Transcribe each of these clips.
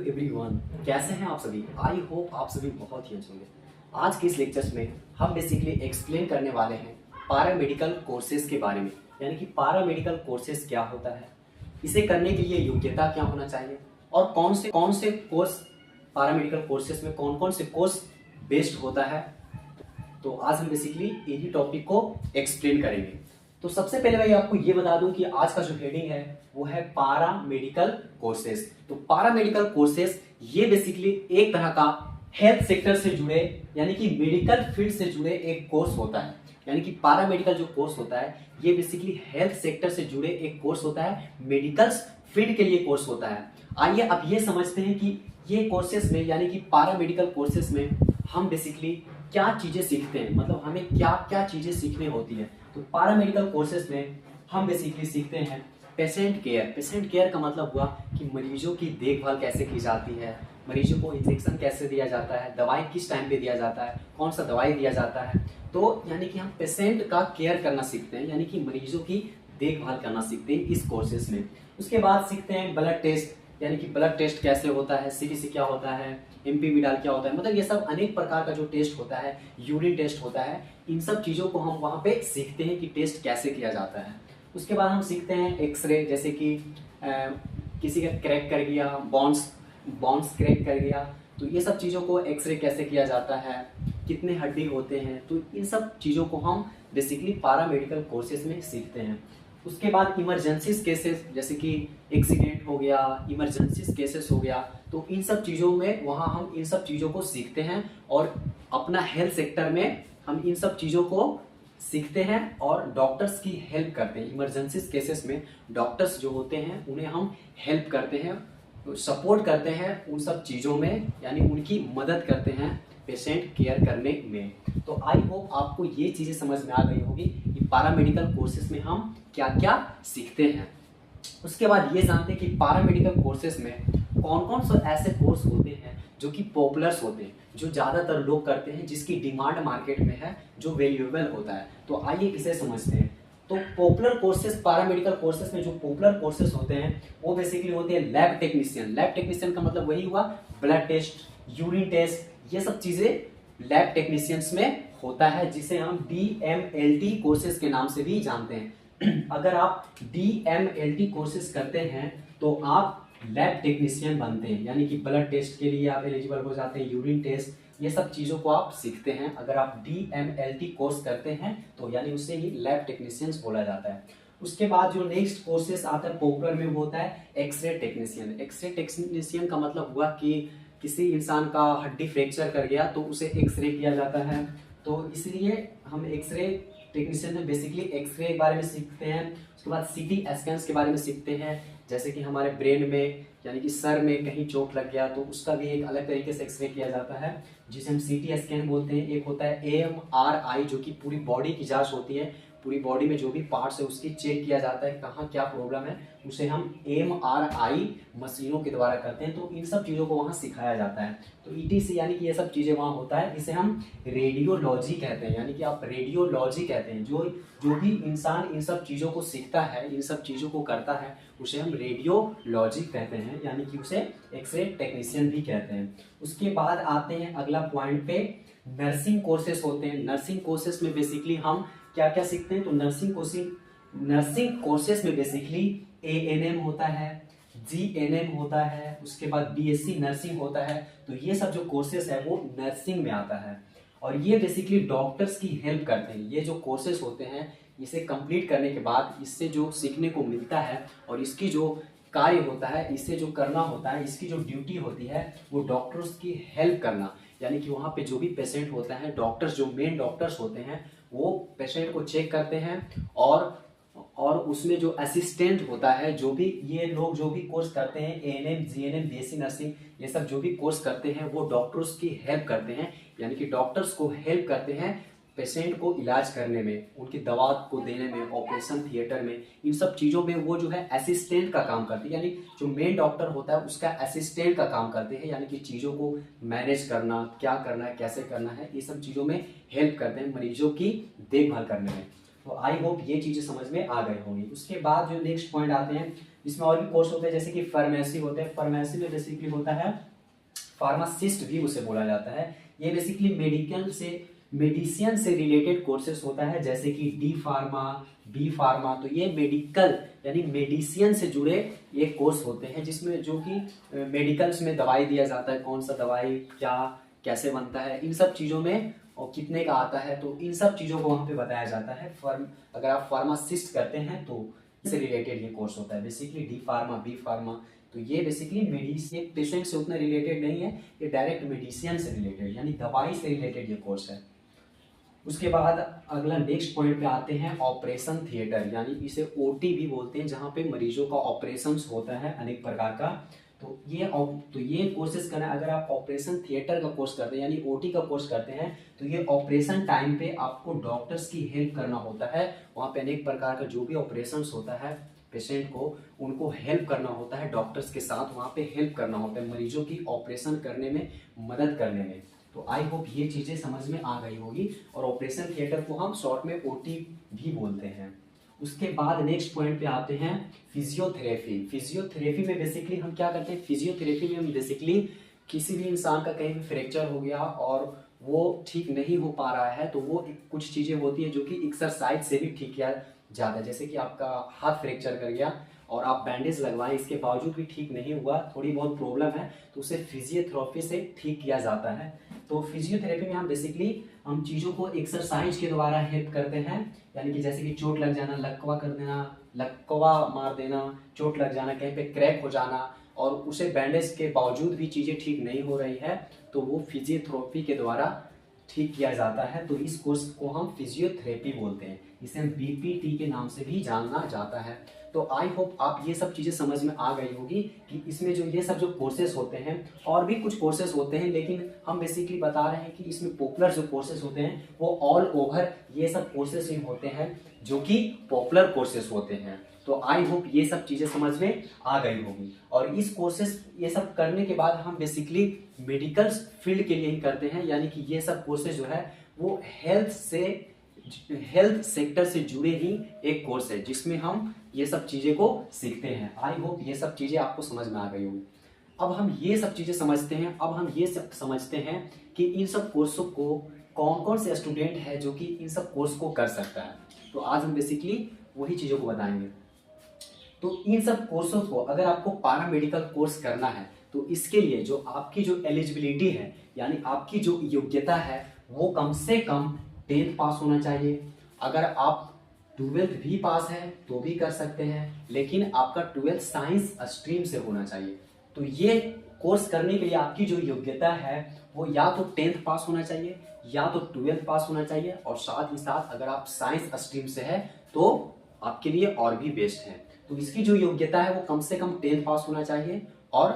Everyone, कैसे हैं आप सभी। आई होप आप सभी बहुत ही अच्छे होंगे। आज के इस लेक्चर्स में हम बेसिकली एक्सप्लेन करने वाले हैं पारामेडिकल कोर्सेज के बारे में, यानी कि पारामेडिकल कोर्सेज क्या होता है, इसे करने के लिए योग्यता क्या होना चाहिए और कौन से कोर्स पारामेडिकल कोर्सेज में कौन कौन से कोर्स बेस्ड होता है। तो आज हम बेसिकली इन्हीं टॉपिक को एक्सप्लेन करेंगे। तो सबसे पहले मैं आपको ये बता दूं कि आज का जो हेडिंग है वो है पारामेडिकल कोर्सेज। तो पारामेडिकल कोर्सेज ये बेसिकली एक तरह का हेल्थ सेक्टर से जुड़े यानी कि मेडिकल फील्ड से जुड़े एक कोर्स होता है। यानी कि पारामेडिकल जो कोर्स होता है ये बेसिकली हेल्थ सेक्टर से जुड़े एक कोर्स होता है, मेडिकल फील्ड के लिए कोर्स होता है। आइए अब ये समझते हैं कि ये कोर्सेज में यानी कि पारामेडिकल कोर्सेज में हम बेसिकली क्या चीजें सीखते हैं, मतलब हमें क्या क्या चीजें सीखनी होती है। तो पारामेडिकल कोर्सेज में हम बेसिकली सीखते हैं पेशेंट केयर। पेशेंट केयर का मतलब हुआ कि मरीजों की देखभाल कैसे की जाती है, मरीजों को इंजेक्शन कैसे दिया जाता है, दवाई किस टाइम पे दिया जाता है, कौन सा दवाई दिया जाता है। तो यानी कि हम पेशेंट का केयर करना सीखते हैं, यानी कि मरीजों की देखभाल करना सीखते हैं इस कोर्सेज में। उसके बाद सीखते हैं ब्लड टेस्ट, यानी कि ब्लड टेस्ट कैसे होता है, सीटीसी क्या होता है, एमपीवीडाल क्या होता है, मतलब ये सब अनेक प्रकार का जो टेस्ट होता है, यूरिन टेस्ट होता है, इन सब चीज़ों को हम वहाँ पे सीखते हैं कि टेस्ट कैसे किया जाता है। उसके बाद हम सीखते हैं एक्सरे, जैसे कि किसी का क्रैक कर गया, बॉन्स क्रैक कर गया, तो ये सब चीज़ों को एक्सरे कैसे किया जाता है, कितने हड्डी होते हैं, तो इन सब चीज़ों को हम बेसिकली पारामेडिकल कोर्सेज में सीखते हैं। उसके बाद इमरजेंसीज केसेस, जैसे कि एक्सीडेंट हो गया, इमरजेंसीज केसेस हो गया, तो इन सब चीज़ों में वहाँ हम इन सब चीज़ों को सीखते हैं और अपना हेल्थ सेक्टर में हम इन सब चीज़ों को सीखते हैं और डॉक्टर्स की हेल्प करते हैं। इमरजेंसीज केसेस में डॉक्टर्स जो होते हैं उन्हें हम हेल्प करते हैं, सपोर्ट करते हैं उन सब चीज़ों में, यानी उनकी मदद करते हैं पेशेंट केयर करने में। तो आई होप आपको ये चीज़ें समझ में आ गई होगी कि पारामेडिकल कोर्सेज में हम क्या क्या सीखते हैं। उसके बाद ये जानते हैं कि पारामेडिकल कोर्सेज में कौन कौन से ऐसे कोर्स होते हैं जो कि पॉपुलर्स होते हैं, जो ज़्यादातर लोग करते हैं, जिसकी डिमांड मार्केट में है, जो वैल्यूएबल होता है। तो आइए इसे समझते हैं। तो पॉपुलर कोर्सेज, पारामेडिकल कोर्सेज में जो पॉपुलर कोर्सेज होते हैं वो बेसिकली होते हैं लैब टेक्नीशियन। लैब टेक्नीशियन का मतलब वही हुआ ब्लड टेस्ट, यूरिन टेस्ट, ये सब चीज़ें लैब टेक्नीशियंस में होता है, जिसे हम DMLT कोर्सेज के नाम से भी जानते हैं। अगर आप DMLT कोर्सेज करते हैं तो आप लैब टेक्नीशियन बनते हैं, यानी कि ब्लड टेस्ट के लिए आप एलिजिबल हो जाते हैं, यूरिन टेस्ट, ये सब चीज़ों को आप सीखते हैं। अगर आप DMLT कोर्स करते हैं तो यानी उसे ही लैब टेक्नीशियंस बोला जाता है। उसके बाद जो नेक्स्ट कोर्सेस आता है पॉपुलर में वो होता है एक्सरे टेक्नीशियन। एक्सरे टेक्नीशियन का मतलब हुआ कि किसी इंसान का हड्डी फ्रैक्चर कर गया तो उसे एक्सरे किया जाता है, तो इसलिए हम एक्सरे टेक्नीशियन में बेसिकली एक्सरे के बारे में सीखते हैं। उसके बाद CT स्कैन्स के बारे में सीखते हैं, जैसे कि हमारे ब्रेन में यानी कि सर में कहीं चोट लग गया तो उसका भी एक अलग तरीके से एक्सरे किया जाता है, जिसे हम CT स्कैन बोलते हैं। एक होता है AMRI जो कि पूरी बॉडी की जांच होती है, पूरी बॉडी में जो भी पार्ट्स है उसकी चेक किया जाता है कहाँ क्या प्रॉब्लम है, उसे हम MRI मशीनों के द्वारा करते हैं। तो इन सब चीज़ों को वहाँ सिखाया जाता है। तो ETC यानी कि ये सब चीज़ें वहाँ होता है, इसे हम रेडियोलॉजी कहते हैं, यानी कि आप रेडियोलॉजी कहते हैं। जो भी इंसान इन सब चीज़ों को सीखता है, इन सब चीज़ों को करता है, उसे हम रेडियोलॉजी कहते हैं, यानी कि उसे एक्सरे टेक्नीशियन भी कहते हैं। उसके बाद आते हैं अगला पॉइंट पे, नर्सिंग कोर्सेस होते हैं। नर्सिंग कोर्सेस में बेसिकली हम क्या क्या सीखते हैं, तो नर्सिंग कोर्सेस में बेसिकली ANM होता है, GNM होता है, उसके बाद BSc नर्सिंग होता है। तो ये सब जो कोर्सेस है वो नर्सिंग में आता है और ये बेसिकली डॉक्टर्स की हेल्प करते हैं। ये जो कोर्सेस होते हैं इसे कंप्लीट करने के बाद इससे जो सीखने को मिलता है और इसकी जो कार्य होता है, इससे जो करना होता है, इसकी जो ड्यूटी होती है वो डॉक्टर्स की हेल्प करना, यानी कि वहाँ पे जो भी पेशेंट होता है, डॉक्टर्स जो मेन डॉक्टर्स होते हैं वो पेशेंट को चेक करते हैं और उसमें जो असिस्टेंट होता है, जो भी ये लोग जो भी कोर्स करते हैं ANM, GNM, BSc नर्सिंग, ये सब जो भी कोर्स करते हैं वो डॉक्टर्स की हेल्प करते हैं, यानी कि डॉक्टर्स को हेल्प करते हैं पेशेंट को इलाज करने में, उनकी दवा को देने में, ऑपरेशन थिएटर में, इन सब चीज़ों में वो जो है असिस्टेंट का काम करते हैं, यानी जो मेन डॉक्टर होता है उसका असिस्टेंट का काम करते हैं, यानी कि चीज़ों को मैनेज करना, क्या करना है, कैसे करना है, ये सब चीज़ों में हेल्प करते हैं मरीजों की देखभाल करने में। तो आई होप ये चीज़ें समझ में आ गए होंगी। उसके बाद जो नेक्स्ट पॉइंट आते हैं इसमें और भी कोर्स होते हैं जैसे कि फार्मेसी होते हैं। फार्मेसी में बेसिकली होता है फार्मासिस्ट भी उसे बोला जाता है। ये बेसिकली मेडिसिन से रिलेटेड कोर्सेस होता है, जैसे कि डी फार्मा, बी फार्मा। तो ये मेडिकल यानी मेडिसिन से जुड़े ये कोर्स होते हैं, जिसमें जो कि मेडिकल्स में दवाई दिया जाता है, कौन सा दवाई क्या कैसे बनता है, इन सब चीज़ों में, और कितने का आता है, तो इन सब चीज़ों को वहाँ पे बताया जाता है। अगर आप फार्मासिस्ट करते हैं तो इससे रिलेटेड ये कोर्स होता है basically D Pharma, B Pharma. तो ये बेसिकली मेडिसिन पेशेंट से उतना रिलेटेड नहीं है, ये डायरेक्ट मेडिसिन से रिलेटेड यानी दवाई से रिलेटेड ये कोर्स है। उसके बाद अगला नेक्स्ट पॉइंट पे आते हैं ऑपरेशन थिएटर, यानी इसे ओटी भी बोलते हैं, जहाँ पे मरीजों का ऑपरेशन होता है अनेक प्रकार का। तो ये कोर्सेज करना, अगर आप ऑपरेशन थिएटर का कोर्स करते हैं यानी ओटी का कोर्स करते हैं, तो ये ऑपरेशन टाइम पे आपको डॉक्टर्स की हेल्प करना होता है। वहाँ पे अनेक प्रकार का जो भी ऑपरेशन होता है पेशेंट को, उनको हेल्प करना होता है, डॉक्टर्स के साथ वहाँ पे हेल्प करना होता है मरीजों की ऑपरेशन करने में, मदद करने में। तो आई होप ये चीज़ें समझ में आ गई होगी। और ऑपरेशन थिएटर को हम शॉर्ट में ओटी भी बोलते हैं। उसके बाद नेक्स्ट पॉइंट पे आते हैं फिजियोथेरेपी। फिजियोथेरेपी में बेसिकली हम क्या करते हैं, फिजियोथेरेपी में हम बेसिकली किसी भी इंसान का कहीं भी फ्रैक्चर हो गया और वो ठीक नहीं हो पा रहा है, तो वो कुछ चीज़ें होती है जो कि एक्सरसाइज से भी ठीक किया जाता है। जैसे कि आपका हाथ फ्रैक्चर कर गया और आप बैंडेज लगवाएं, इसके बावजूद भी ठीक नहीं हुआ, थोड़ी बहुत प्रॉब्लम है, तो उसे फिजियोथेरेपी से ठीक किया जाता है। तो फिजियोथेरेपी में हम बेसिकली हम चीज़ों को एक्सरसाइज के द्वारा हेल्प करते हैं, यानी कि जैसे कि चोट लग जाना, लकवा कर देना, लकवा मार देना, चोट लग जाना, कहीं पे क्रैक हो जाना, और उसे बैंडेज के बावजूद भी चीज़ें ठीक नहीं हो रही है, तो वो फिजियोथेरेपी के द्वारा ठीक किया जाता है। तो इस कोर्स को हम फिजियोथेरेपी बोलते हैं, इसे हम बीपीटी के नाम से भी जाना जाता है। तो आई होप आप ये सब चीज़ें समझ में आ गई होगी कि इसमें जो ये सब जो कोर्सेज होते हैं, और भी कुछ कोर्सेज होते हैं, लेकिन हम बेसिकली बता रहे हैं कि इसमें पॉपुलर जो कोर्सेज होते हैं वो ऑल ओवर ये सब कोर्सेज ही होते हैं जो कि पॉपुलर कोर्सेज होते हैं। तो आई होप ये सब चीज़ें समझ में आ गई होगी। और इस कोर्सेज ये सब करने के बाद हम बेसिकली मेडिकल फील्ड के लिए ही करते हैं, यानी कि ये सब कोर्सेज जो है वो हेल्थ सेक्टर से जुड़े ही एक कोर्स है, जिसमें हम ये सब चीज़ें को सीखते हैं। आई होप ये सब चीज़ें आपको समझ में आ गई होंगी। अब हम ये सब चीज़ें समझते हैं, अब हम ये सब समझते हैं कि इन सब कोर्सों को कौन कौन से स्टूडेंट है जो कि इन सब कोर्स को कर सकता है। तो आज हम बेसिकली वही चीज़ों को बताएंगे। तो इन सब कोर्सों को अगर आपको पारा मेडिकल कोर्स करना है, तो इसके लिए जो आपकी जो एलिजिबिलिटी है, यानी आपकी जो योग्यता है, वो कम से कम 10th पास होना चाहिए। अगर आप 12th भी पास है तो भी कर सकते हैं, लेकिन आपका 12th साइंस स्ट्रीम से होना चाहिए। तो ये कोर्स करने के लिए आपकी जो योग्यता है वो या तो 10th पास होना चाहिए या तो 12th पास होना चाहिए, और साथ ही साथ अगर आप साइंस स्ट्रीम से है तो आपके लिए और भी बेस्ट है। तो इसकी जो योग्यता है वो कम से कम 10th पास होना चाहिए, और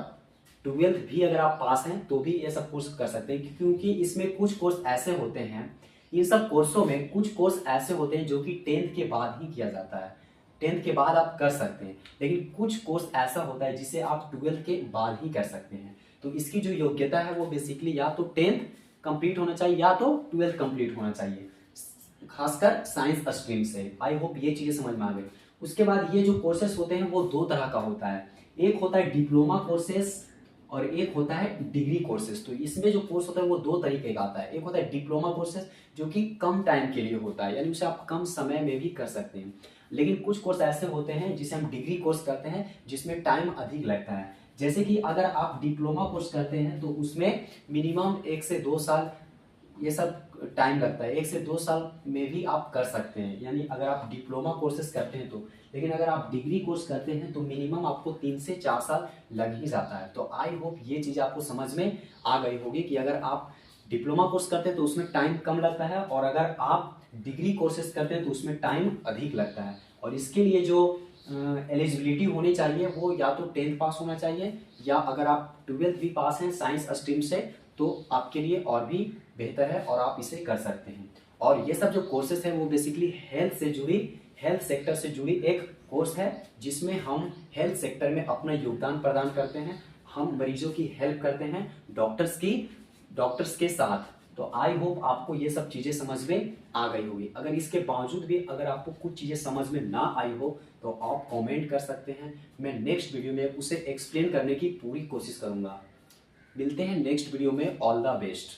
12th भी अगर आप पास हैं तो भी ये सब कोर्स कर सकते हैं, क्योंकि इसमें कुछ कोर्स ऐसे होते हैं, इन सब कोर्सों में कुछ कोर्स ऐसे होते हैं जो कि 10th के बाद ही किया जाता है। 10th के बाद आप कर सकते हैं, लेकिन कुछ कोर्स ऐसा होता है जिसे आप 12th के बाद ही कर सकते हैं। तो इसकी जो योग्यता है वो बेसिकली या तो 10th कंप्लीट होना चाहिए या तो 12th कंप्लीट होना चाहिए, खासकर साइंस स्ट्रीम से। आई होप ये चीज़ें समझ में आ गई। उसके बाद ये जो कोर्सेस होते हैं वो दो तरह का होता है, एक होता है डिप्लोमा कोर्सेस और एक होता है डिग्री कोर्सेज। तो इसमें जो कोर्स होता है वो दो तरीके का आता है, एक होता है डिप्लोमा कोर्सेज जो कि कम टाइम के लिए होता है, यानी उसे आप कम समय में भी कर सकते हैं। लेकिन कुछ कोर्स ऐसे होते हैं जिसे हम डिग्री कोर्स करते हैं, जिसमें टाइम अधिक लगता है। जैसे कि अगर आप डिप्लोमा कोर्स करते हैं तो उसमें मिनिमम 1 से 2 साल ये सब टाइम लगता है, 1 से 2 साल में भी आप कर सकते हैं, यानी अगर आप डिप्लोमा कोर्सेज करते हैं तो। लेकिन अगर आप डिग्री कोर्स करते हैं तो मिनिमम आपको 3 से 4 साल लग ही जाता है। तो आई होप ये चीज़ आपको समझ में आ गई होगी कि अगर आप डिप्लोमा कोर्स करते हैं तो उसमें टाइम कम लगता है, और अगर आप डिग्री कोर्सेज करते हैं तो उसमें टाइम अधिक लगता है। और इसके लिए जो एलिजिबिलिटी होनी चाहिए वो या तो 10th पास होना चाहिए, या अगर आप 12th भी पास हैं साइंस स्ट्रीम से तो आपके लिए और भी बेहतर है और आप इसे कर सकते हैं। और ये सब जो कोर्सेज हैं वो बेसिकली हेल्थ सेक्टर से जुड़ी एक कोर्स है, जिसमें हम हेल्थ सेक्टर में अपना योगदान प्रदान करते हैं, हम मरीजों की हेल्प करते हैं डॉक्टर्स के साथ। तो आई होप आपको ये सब चीज़ें समझ में आ गई होगी। अगर इसके बावजूद भी अगर आपको कुछ चीज़ें समझ में ना आई हो तो आप कमेंट कर सकते हैं, मैं नेक्स्ट वीडियो में उसे एक्सप्लेन करने की पूरी कोशिश करूँगा। मिलते हैं नेक्स्ट वीडियो में, ऑल द बेस्ट।